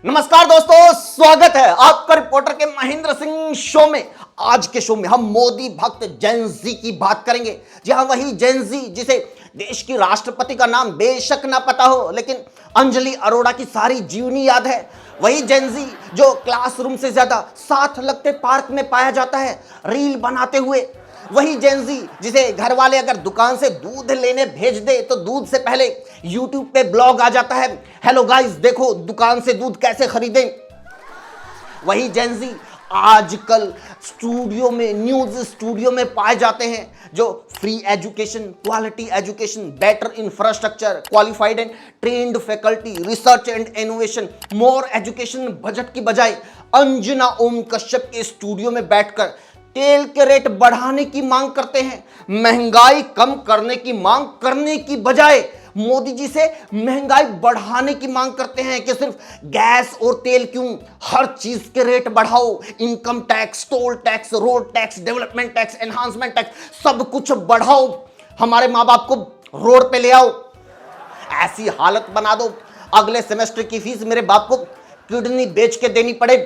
नमस्कार दोस्तों, स्वागत है आपका रिपोर्टर के महेंद्र सिंह शो में। आज के शो में हम मोदी भक्त जेन-ज़ी की बात करेंगे। जी हाँ, वही जेन-ज़ी जिसे देश की राष्ट्रपति का नाम बेशक ना पता हो, लेकिन अंजलि अरोड़ा की सारी जीवनी याद है। वही जेन-ज़ी जो क्लासरूम से ज्यादा साथ लगते पार्क में पाया जाता है रील बनाते हुए। वही जेन-ज़ी जिसे घर वाले अगर दुकान से दूध लेने भेज दे तो दूध से पहले यूट्यूब पे ब्लॉग आ जाता है, हेलो गाइस देखो दुकान से दूध कैसे खरीदें। वही जेन-ज़ी आजकल स्टूडियो में, न्यूज स्टूडियो में पाए जाते हैं जो free education, quality education, better infrastructure, qualified and trained faculty, research and innovation, more education budget की बजाय अंजना ओम कश्यप के स्टूडियो में बैठकर तेल के रेट बढ़ाने की मांग करते हैं। महंगाई कम करने की मांग करने की बजाय मोदी जी से महंगाई बढ़ाने की मांग करते हैं कि सिर्फ गैस और तेल क्यों, हर चीज के रेट बढ़ाओ, income tax, toll tax, road tax, development tax, enhancement tax, सब कुछ बढ़ाओ, हमारे माँ बाप को रोड पे ले आओ, ऐसी हालत बना दो अगले सेमेस्टर की फीस मेरे बाप को किडनी बेच के देनी पड़े।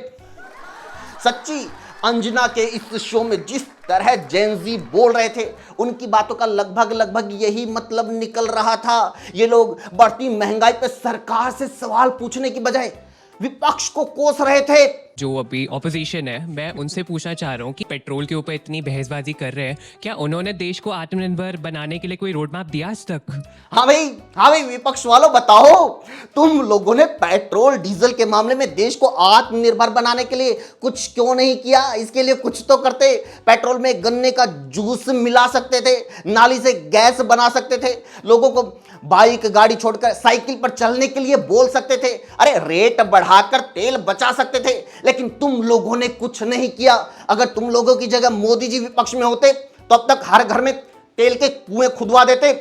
सच्ची अंजना के इस शो में जिस तरह जेन-ज़ी बोल रहे थे, उनकी बातों का लगभग यही मतलब निकल रहा था। ये लोग बढ़ती महंगाई पर सरकार से सवाल पूछने की बजाय विपक्ष को कोस रहे थे। जो अभी ऑपोजिशन है, मैं उनसे पूछना चाह रहा हूँ कि पेट्रोल के ऊपर इतनी बहसबाजी कर रहे हैं, क्या उन्होंने देश को आत्मनिर्भर बनाने के लिए कोई रोड मैप दिया आज तक? हाँ भाई विपक्ष वालों बताओ, तुम लोगों ने पेट्रोल डीजल के मामले में देश को आत्मनिर्भर बनाने के लिए कुछ क्यों नहीं किया? इसके लिए कुछ तो करते। पेट्रोल में गन्ने का जूस मिला सकते थे, नाली से गैस बना सकते थे, लोगों को बाइक गाड़ी छोड़कर साइकिल पर चलने के लिए बोल सकते थे, अरे रेट बढ़ाकर तेल बचा सकते थे, लेकिन तुम लोगों ने कुछ नहीं किया। अगर तुम लोगों की जगह मोदी जी विपक्ष में होते तो अब तक हर घर में तेल के कुएं खुदवा देते।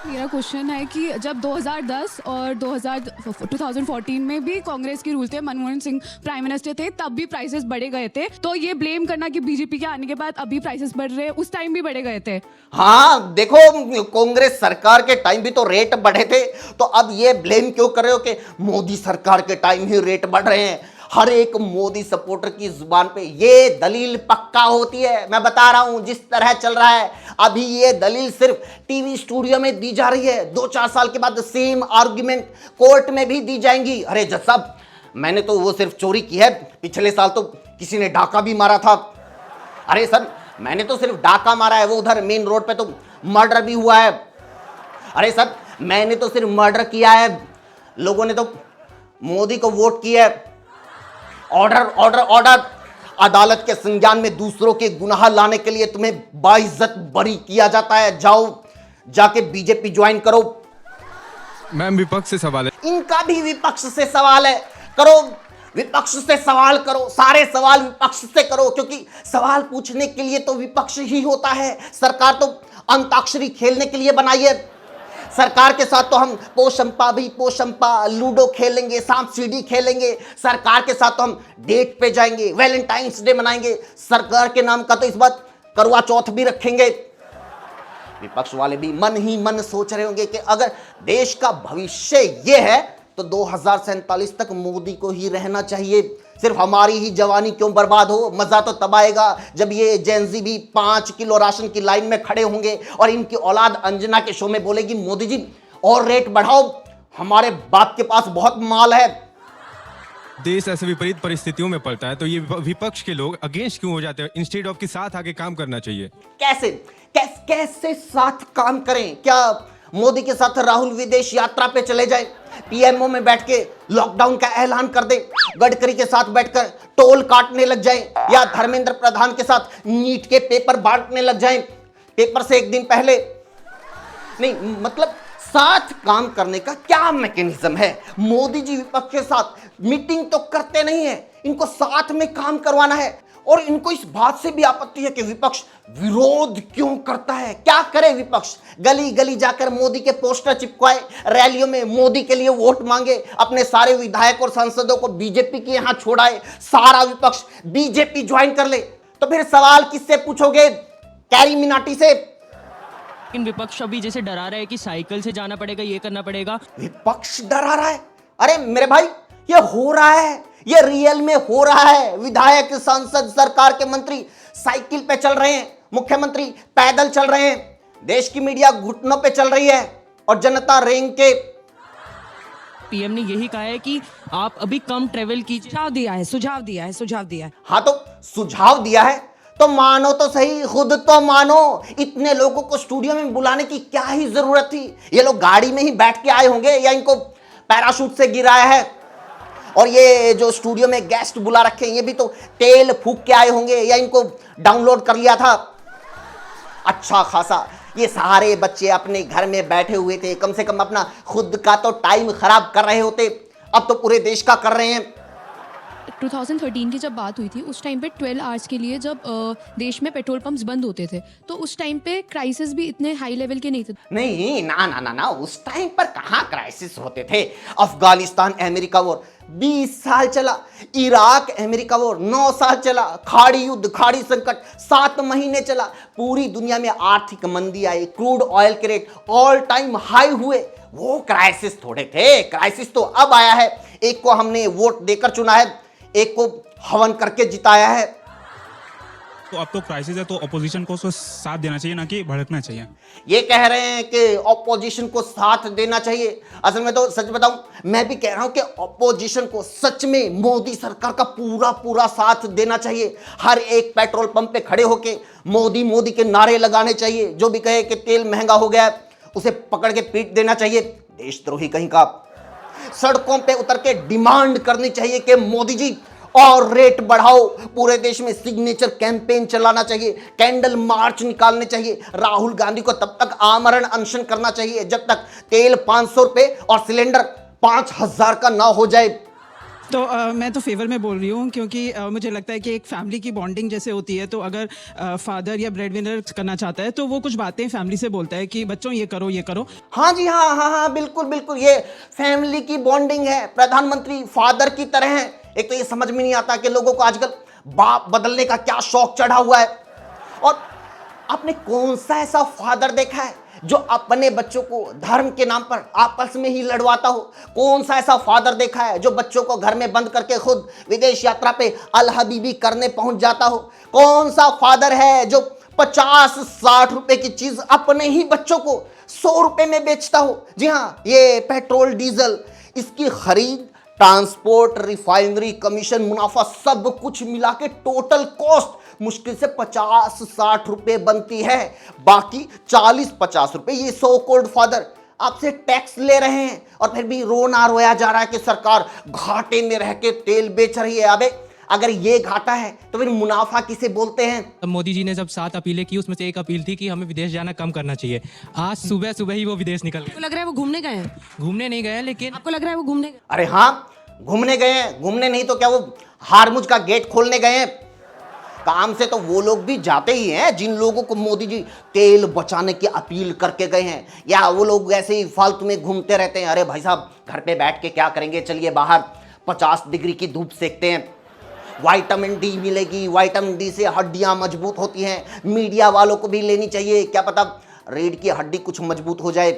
मेरा क्वेश्चन है कि जब 2010 और 2014 में भी कांग्रेस के रूल थे, मनमोहन सिंह प्राइम मिनिस्टर थे, तब भी प्राइसेस बढ़े गए थे, तो ये ब्लेम करना कि बीजेपी के आने के बाद अभी प्राइसेस बढ़ रहे हैं, उस टाइम भी बढ़े गए थे। हाँ देखो, कांग्रेस सरकार के टाइम भी तो रेट बढ़े थे, तो अब ये ब्लेम क्यों कर रहे हो कि मोदी सरकार के टाइम ही रेट बढ़ रहे हैं? हर एक मोदी सपोर्टर की जुबान पे ये दलील पक्का होती है। मैं बता रहा हूं, जिस तरह चल रहा है अभी ये दलील सिर्फ टीवी स्टूडियो में दी जा रही है, 2-4 साल के बाद सेम आर्गुमेंट कोर्ट में भी दी जाएंगी। अरे जज साहब, मैंने तो वो सिर्फ चोरी की है, पिछले साल तो किसी ने डाका भी मारा था। अरे सर, मैंने तो सिर्फ डाका मारा है, वो उधर मेन रोड पे तो मर्डर भी हुआ है। अरे सर, मैंने तो सिर्फ मर्डर किया है, लोगों ने तो मोदी को वोट किया है। ऑर्डर ऑर्डर ऑर्डर, अदालत के संज्ञान में दूसरों के गुनाह लाने के लिए तुम्हें बाइज्जत बरी किया जाता है। जाओ जाके बीजेपी ज्वाइन करो। मैम, विपक्ष से सवाल है। इनका भी विपक्ष से सवाल है, करो, विपक्ष से सवाल करो, सारे सवाल विपक्ष से करो, क्योंकि सवाल पूछने के लिए तो विपक्ष ही होता है। सरकार तो अंताक्षरी खेलने के लिए बनाई है। सरकार के साथ तो हम पोशंपा लूडो खेलेंगे, सांप सीढ़ी खेलेंगे, सरकार के साथ तो हम डेट पे जाएंगे, वैलेंटाइंस डे मनाएंगे, सरकार के नाम का तो इस बार करवा चौथ भी रखेंगे। विपक्ष वाले भी मन ही मन सोच रहे होंगे कि अगर देश का भविष्य ये है तो 2047 तक मोदी को ही रहना चाहिए। सिर्फ हमारी ही जवानी क्यों बर्बाद हो? मजा तो तब आएगा जब ये जेन-ज़ी भी 5 किलो राशन की लाइन में खड़े होंगे और इनकी औलाद अंजना के शो में बोलेगी, मोदी जी और रेट बढ़ाओ, हमारे बाप के पास बहुत माल है। देश ऐसे विपरीत परिस्थितियों में पड़ता है तो ये विपक्ष के लोग अगेंस्ट क्यों हो जाते हैं? इंस्टेड ऑफ के साथ आके काम करना चाहिए। कैसे साथ काम करें? क्या मोदी के साथ राहुल विदेश यात्रा पे चले जाए, पीएमओ में बैठ के लॉकडाउन का ऐलान कर दे, गडकरी के साथ बैठकर टोल काटने लग जाए, या धर्मेंद्र प्रधान के साथ नीट के पेपर बांटने लग जाए पेपर से एक दिन पहले? नहीं, मतलब साथ काम करने का क्या मैकेनिज्म है? मोदी जी विपक्ष के साथ मीटिंग तो करते नहीं है, इनको साथ में काम करवाना है। और इनको इस बात से भी आपत्ति है कि विपक्ष विरोध क्यों करता है। क्या करे विपक्ष? गली गली जाकर मोदी के पोस्टर चिपकाए, रैलियों में मोदी के लिए वोट मांगे, अपने सारे विधायक और सांसदों को बीजेपी के यहां छोड़ाए, सारा विपक्ष बीजेपी ज्वाइन कर ले, तो फिर सवाल किससे पूछोगे? कैरी मिनाटी से? इन विपक्ष अभी जैसे डरा रहा है कि साइकिल से जाना पड़ेगा, ये करना पड़ेगा। विपक्ष डरा रहा है? अरे मेरे भाई, ये हो रहा है, ये रियल में हो रहा है। विधायक, सांसद, सरकार के मंत्री साइकिल पे चल रहे हैं, मुख्यमंत्री पैदल चल रहे हैं, देश की मीडिया घुटनों पे चल रही है और जनता रेंग के। पीएम ने यही कहा है कि आप अभी कम ट्रेवल कीजिए। सुझाव दिया है। हाँ, तो सुझाव दिया है तो मानो तो सही, खुद तो मानो। इतने लोगों को स्टूडियो में बुलाने की क्या ही जरूरत थी? ये लोग गाड़ी में ही बैठ के आए होंगे या इनको पैराशूट से गिराया है? और ये जो स्टूडियो में गेस्ट बुला रखे हैं, ये भी तो तेल फूक के आए होंगे या इनको डाउनलोड कर लिया था अच्छा खासा। ये सारे बच्चे अपने घर में बैठे हुए थे, कम से कम अपना खुद का तो टाइम खराब कर रहे होते, अब तो पूरे देश का कर रहे हैं। 2013 की जब बात हुई थी उस टाइम पे 12 आवर्स के लिए जब देश में पेट्रोल पंप्स बंद होते थे, तो उस टाइम पे क्राइसिस भी इतने हाई लेवल के नहीं थे। नहीं, ना ना ना ना, उस टाइम पर कहां क्राइसिस होते थे। अफगानिस्तान अमेरिका वॉर 20 साल चला, इराक अमेरिका वॉर 9 साल चला, खाड़ी युद्ध, खाड़ी संकट 7 महीने चला, पूरी दुनिया में आर्थिक मंदी आई, क्रूड ऑयल के रेट ऑल टाइम हाई हुए। वो क्राइसिस थोड़े थे। क्राइसिस तो अब आया है। एक को हमने वोट देकर चुना है, एक को हवन करके जिताया है। तो अब तो क्राइसिस है, तो ऑपोजिशन को उसको साथ देना चाहिए, ना कि भड़कना चाहिए। ये कह रहे हैं कि ऑपोजिशन को साथ देना चाहिए। असल में तो सच बताऊं, मैं भी कह रहा हूं कि ऑपोजिशन को सच में मोदी सरकार का पूरा पूरा साथ देना चाहिए। हर एक पेट्रोल पंप पे खड़े होके मोदी मोदी के नारे लगाने चाहिए। जो भी कहे कि तेल महंगा हो गया है, उसे पकड़ के पीट देना चाहिए। देशद्रोही कहीं का। सड़कों पे उतर के डिमांड करनी चाहिए कि मोदी जी और रेट बढ़ाओ। पूरे देश में सिग्नेचर कैंपेन चलाना चाहिए, कैंडल मार्च निकालने चाहिए। राहुल गांधी को तब तक आमरण अनशन करना चाहिए जब तक तेल 500 रुपए और सिलेंडर 5000 का ना हो जाए। तो मैं तो फेवर में बोल रही हूँ, क्योंकि मुझे लगता है कि एक फैमिली की बॉन्डिंग जैसे होती है, तो अगर फादर या ब्रेड विनर करना चाहता है तो वो कुछ बातें फैमिली से बोलता है कि बच्चों ये करो ये करो। हाँ जी, हाँ हाँ हाँ, बिल्कुल बिल्कुल, ये फैमिली की बॉन्डिंग है। प्रधानमंत्री फादर की तरह है। एक तो ये समझ में नहीं आता कि लोगों को आजकल बाप बदलने का क्या शौक चढ़ा हुआ है। और आपने कौन सा ऐसा फादर देखा है जो अपने बच्चों को धर्म के नाम पर आपस में ही लड़वाता हो? कौन सा ऐसा फादर देखा है जो बच्चों को घर में बंद करके खुद विदेश यात्रा पे अल हबीबी करने पहुंच जाता हो? कौन सा फादर है जो 50-60 रुपए की चीज अपने ही बच्चों को 100 रुपए में बेचता हो? जी हाँ, ये पेट्रोल डीजल, इसकी खरीद, ट्रांसपोर्ट, रिफाइनरी, कमीशन, मुनाफा, सब कुछ मिला के टोटल कॉस्ट मुश्किल से 50-60 रुपए बनती है। बाकी 40-50 रुपए ये सो कॉल्ड फादर आपसे टैक्स ले रहे हैं और फिर भी रोना रोया जा रहा है कि सरकार घाटे में रह के तेल बेच रही है। अबे अगर ये घाटा है तो फिर मुनाफा किसे बोलते हैं? तब मोदी जी ने जब 7 अपीलें की, उसमें से एक अपील थी कि हमें विदेश जाना कम करना चाहिए। आज सुबह सुबह ही वो विदेश निकल गए। आपको लग रहा है वो घूमने गए हैं? घूमने नहीं गए, लेकिन आपको लग रहा है वो घूमने गए? अरे हाँ, घूमने गए हैं। घूमने नहीं तो क्या वो हारमुज का गेट खोलने गए हैं? काम से तो वो लोग भी जाते ही हैं जिन लोगों को मोदी जी तेल बचाने की अपील करके गए हैं, या वो लोग ऐसे ही फालतू में घूमते रहते हैं। अरे भाई साहब, घर पे बैठ के क्या करेंगे, चलिए बाहर 50 डिग्री की धूप सेकते हैं, विटामिन डी मिलेगी, विटामिन डी से हड्डियां मजबूत होती हैं। मीडिया वालों को भी लेनी चाहिए, क्या पता रीढ़ की हड्डी कुछ मजबूत हो जाए।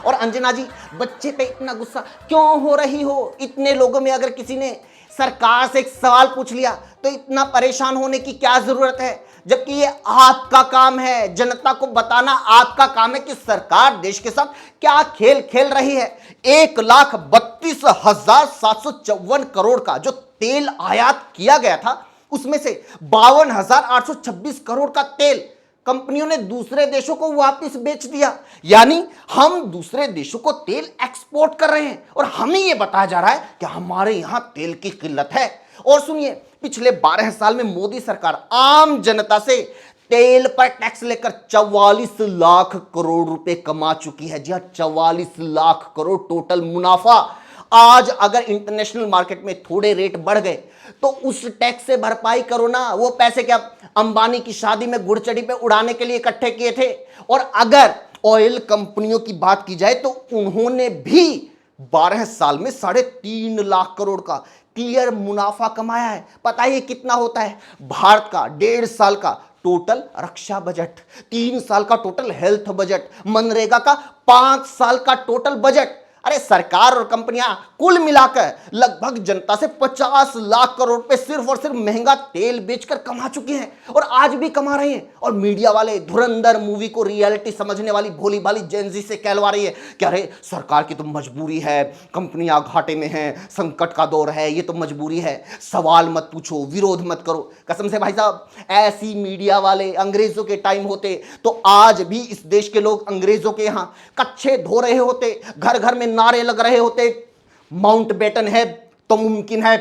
और अंजना जी, बच्चे पे इतना गुस्सा क्यों हो रही हो? इतने लोगों में अगर किसी ने सरकार से एक सवाल पूछ लिया तो इतना परेशान होने की क्या जरूरत है? जबकि ये आपका काम है, जनता को बताना आपका काम है कि सरकार देश के साथ क्या खेल खेल रही है। 1,32,754 करोड़ का जो तेल आयात किया गया था, उसमें से 52,826 करोड़ का तेल कंपनियों ने दूसरे देशों को वापस बेच दिया। यानी हम दूसरे देशों को तेल एक्सपोर्ट कर रहे हैं और हमें यह बताया जा रहा है कि हमारे यहां तेल की किल्लत है। और सुनिए, पिछले 12 साल में मोदी सरकार आम जनता से तेल पर टैक्स लेकर 44 लाख करोड़ रुपए कमा चुकी है। जी हां, 44 लाख करोड़ टोटल मुनाफा। आज अगर इंटरनेशनल मार्केट में थोड़े रेट बढ़ गए तो उस टैक्स से भरपाई करो ना। वो पैसे क्या अंबानी की शादी में गुड़चड़ी पे उड़ाने के लिए इकट्ठे किए थे? और अगर ऑयल कंपनियों की बात की जाए तो उन्होंने भी 12 साल में 3.5 लाख करोड़ का क्लियर मुनाफा कमाया है। पता है कितना होता है? भारत का 1.5 साल का टोटल रक्षा बजट, 3 साल का टोटल हेल्थ बजट, मनरेगा का 5 साल का टोटल बजट। अरे सरकार और कंपनियां कुल मिलाकर लगभग जनता से 50 लाख करोड़ रुपए सिर्फ और सिर्फ महंगा तेल बेचकर कमा चुकी हैं और आज भी कमा रही हैं। और मीडिया वाले धुरंधर मूवी को रियलिटी समझने वाली भोली भाली जेनजी से कहलवा रही है कि अरे सरकार की तो मजबूरी है, कंपनियां घाटे में हैं, संकट का दौर है, ये तो मजबूरी है, सवाल मत पूछो, विरोध मत करो। कसम से भाई साहब, ऐसी मीडिया वाले अंग्रेजों के टाइम होते तो आज भी इस देश के लोग अंग्रेजों के यहां कच्चे धो रहे होते, घर घर में नारे लग रहे होते, माउंटबेटन है तो मुमकिन है।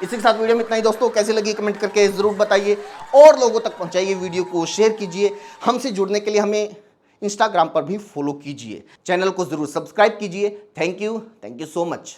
इसी के साथ वीडियो में इतना ही दोस्तों। कैसी लगी कमेंट करके जरूर बताइए और लोगों तक पहुंचाइए, वीडियो को शेयर कीजिए। हमसे जुड़ने के लिए हमें इंस्टाग्राम पर भी फॉलो कीजिए, चैनल को जरूर सब्सक्राइब कीजिए। Thank you so much.